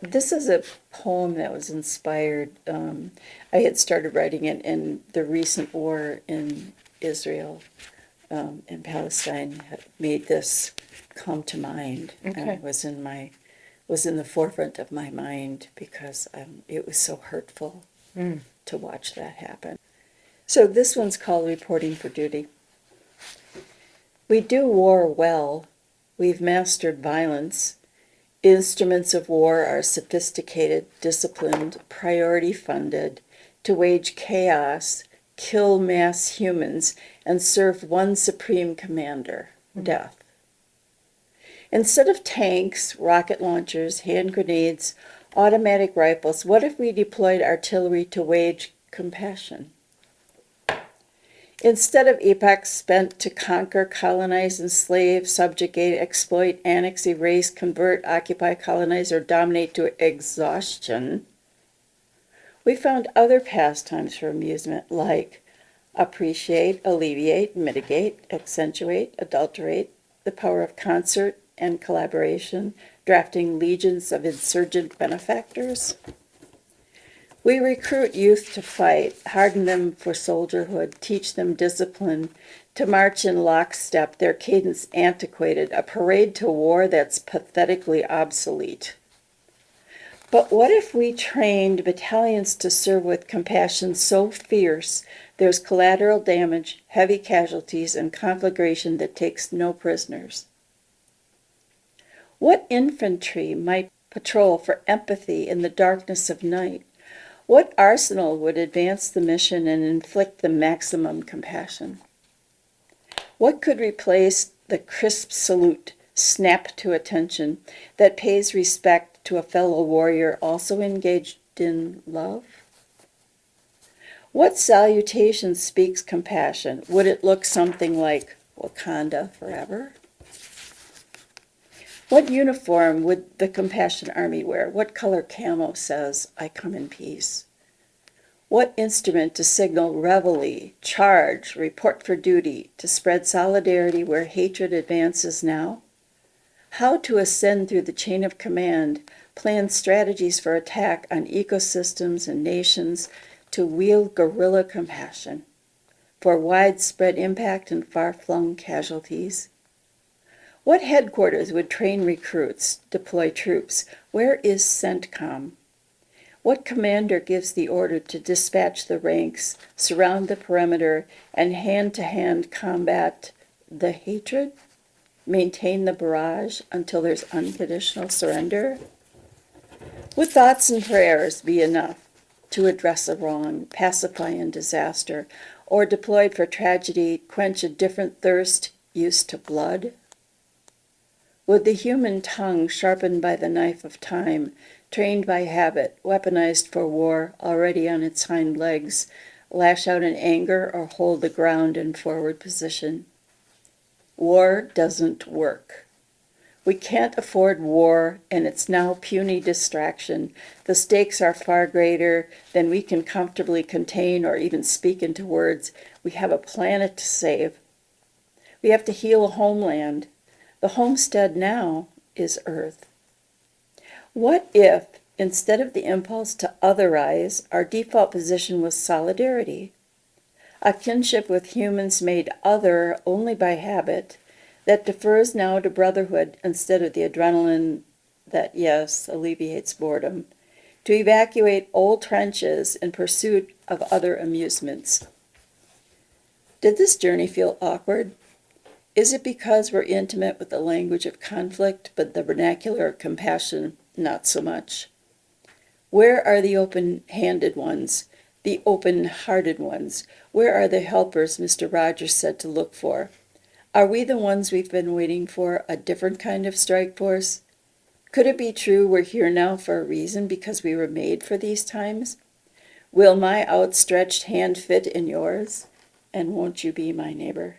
This is a poem that was inspired. I had started writing it in the recent war in Israel and Palestine had made this come to mind. Okay. Was in the forefront of my mind because it was so hurtful Mm. to watch that happen. So this one's called Reporting for Duty. We do war well. We've mastered violence. Instruments of war are sophisticated, disciplined, priority funded to wage chaos, kill mass humans, and serve one supreme commander, death. Instead of tanks, rocket launchers, hand grenades, automatic rifles, what if we deployed artillery to wage compassion? Instead of epochs spent to conquer, colonize, enslave, subjugate, exploit, annex, erase, convert, occupy, colonize, or dominate to exhaustion, we found other pastimes for amusement like appreciate, alleviate, mitigate, accentuate, adulterate, the power of concert and collaboration, drafting legions of insurgent benefactors. We recruit youth to fight, harden them for soldierhood, teach them discipline, to march in lockstep, their cadence antiquated, a parade to war that's pathetically obsolete. But what if we trained battalions to serve with compassion so fierce there's collateral damage, heavy casualties, and conflagration that takes no prisoners? What infantry might patrol for empathy in the darkness of night? What arsenal would advance the mission and inflict the maximum compassion? What could replace the crisp salute, snap to attention, that pays respect to a fellow warrior also engaged in love? What salutation speaks compassion? Would it look something like Wakanda forever? What uniform would the Compassion Army wear? What color camo says, I come in peace? What instrument to signal reveille, charge, report for duty, to spread solidarity where hatred advances now? How to ascend through the chain of command, plan strategies for attack on ecosystems and nations, to wield guerrilla compassion for widespread impact and far-flung casualties? What headquarters would train recruits, deploy troops? Where is CENTCOM? What commander gives the order to dispatch the ranks, surround the perimeter, and hand-to-hand combat the hatred? Maintain the barrage until there's unconditional surrender? Would thoughts and prayers be enough to address a wrong, pacify a disaster, or deployed for tragedy, quench a different thirst used to blood? Would the human tongue, sharpened by the knife of time, trained by habit, weaponized for war, already on its hind legs, lash out in anger or hold the ground in forward position? War doesn't work. We can't afford war and its now puny distraction. The stakes are far greater than we can comfortably contain or even speak into words. We have a planet to save. We have to heal a homeland. The homestead now is Earth. What if, instead of the impulse to otherize, our default position was solidarity? A kinship with humans made other only by habit, that defers now to brotherhood instead of the adrenaline that, yes, alleviates boredom, to evacuate old trenches in pursuit of other amusements. Did this journey feel awkward? Is it because we're intimate with the language of conflict, but the vernacular of compassion, not so much? Where are the open-handed ones, the open-hearted ones? Where are the helpers Mr. Rogers said to look for? Are we the ones we've been waiting for, a different kind of strike force? Could it be true we're here now for a reason, because we were made for these times? Will my outstretched hand fit in yours? And won't you be my neighbor?